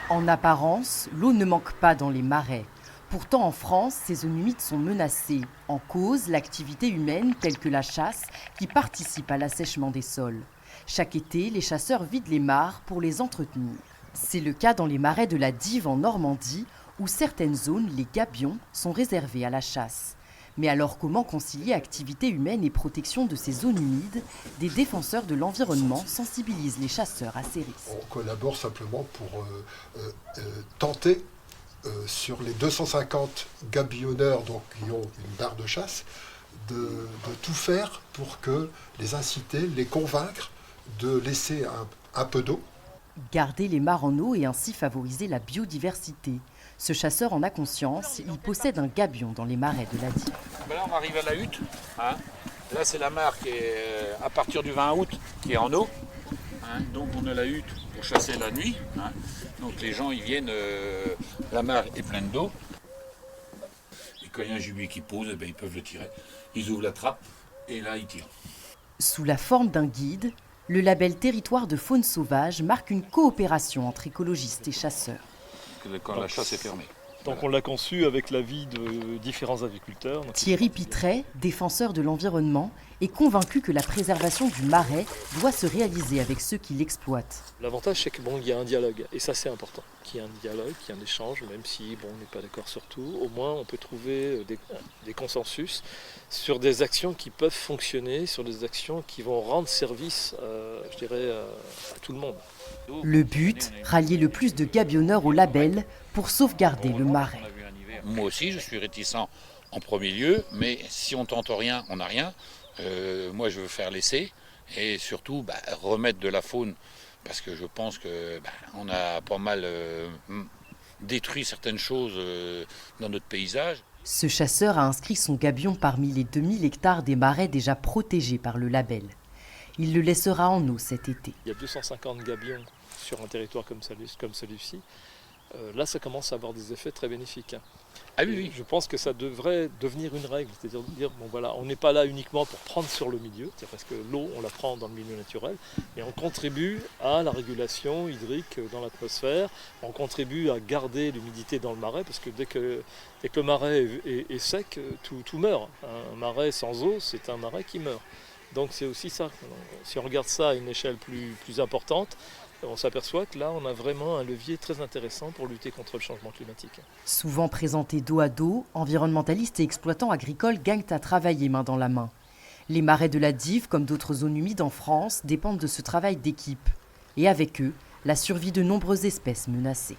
En apparence, l'eau ne manque pas dans les marais. Pourtant, en France, ces zones humides sont menacées. En cause, l'activité humaine, telle que la chasse, qui participe à l'assèchement des sols. Chaque été, les chasseurs vident les mares pour les entretenir. C'est le cas dans les marais de la Dives en Normandie, où certaines zones, les gabions, sont réservées à la chasse. Mais alors comment concilier activité humaine et protection de ces zones humides? Des défenseurs de l'environnement sensibilisent les chasseurs à ces risques. On collabore simplement pour tenter, sur les 250 gabionneurs donc, qui ont une barre de chasse, de tout faire pour les inciter, les convaincre de laisser un peu d'eau. Garder les mares en eau et ainsi favoriser la biodiversité. Ce chasseur en a conscience, il possède un gabion dans les marais de la Dive. Là on arrive à la hutte. Hein. Là c'est la mare qui est à partir du 20 août qui est en eau. Hein. Donc on a la hutte pour chasser la nuit. Hein. Donc les gens ils viennent, la mare est pleine d'eau. Et quand il y a un gibier qui pose, ils peuvent le tirer. Ils ouvrent la trappe et là ils tirent. Sous la forme d'un guide, le label Territoire de faune sauvage marque une coopération entre écologistes et chasseurs. Quand la chasse est fermée. Donc on l'a conçu avec l'avis de différents agriculteurs. Thierry Pitret, défenseur de l'environnement, est convaincu que la préservation du marais doit se réaliser avec ceux qui l'exploitent. L'avantage c'est qu'il y a un dialogue, et ça c'est important, qu'il y ait un dialogue, qu'il y ait un échange, même si on n'est pas d'accord sur tout, au moins on peut trouver des consensus sur des actions qui peuvent fonctionner, sur des actions qui vont rendre service, à tout le monde. Le but, rallier le plus de gabionneurs au label pour sauvegarder le marais. Moi aussi, je suis réticent en premier lieu, mais si on tente rien, on n'a rien. Moi, je veux faire l'essai et surtout remettre de la faune, parce que je pense que on a pas mal détruit certaines choses dans notre paysage. Ce chasseur a inscrit son gabion parmi les 2000 hectares des marais déjà protégés par le label. Il le laissera en eau cet été. Il y a 250 gabions sur un territoire comme celui-ci. Là, ça commence à avoir des effets très bénéfiques. Ah oui. Je pense que ça devrait devenir une règle, c'est-à-dire dire on n'est pas là uniquement pour prendre sur le milieu, parce que l'eau, on la prend dans le milieu naturel, mais on contribue à la régulation hydrique dans l'atmosphère, on contribue à garder l'humidité dans le marais, parce que dès que le marais est sec, tout meurt. Un marais sans eau, c'est un marais qui meurt. Donc c'est aussi ça. Si on regarde ça à une échelle plus importante, on s'aperçoit que là, on a vraiment un levier très intéressant pour lutter contre le changement climatique. Souvent présentés dos à dos, environnementalistes et exploitants agricoles gagnent à travailler main dans la main. Les marais de la Dive, comme d'autres zones humides en France, dépendent de ce travail d'équipe. Et avec eux, la survie de nombreuses espèces menacées.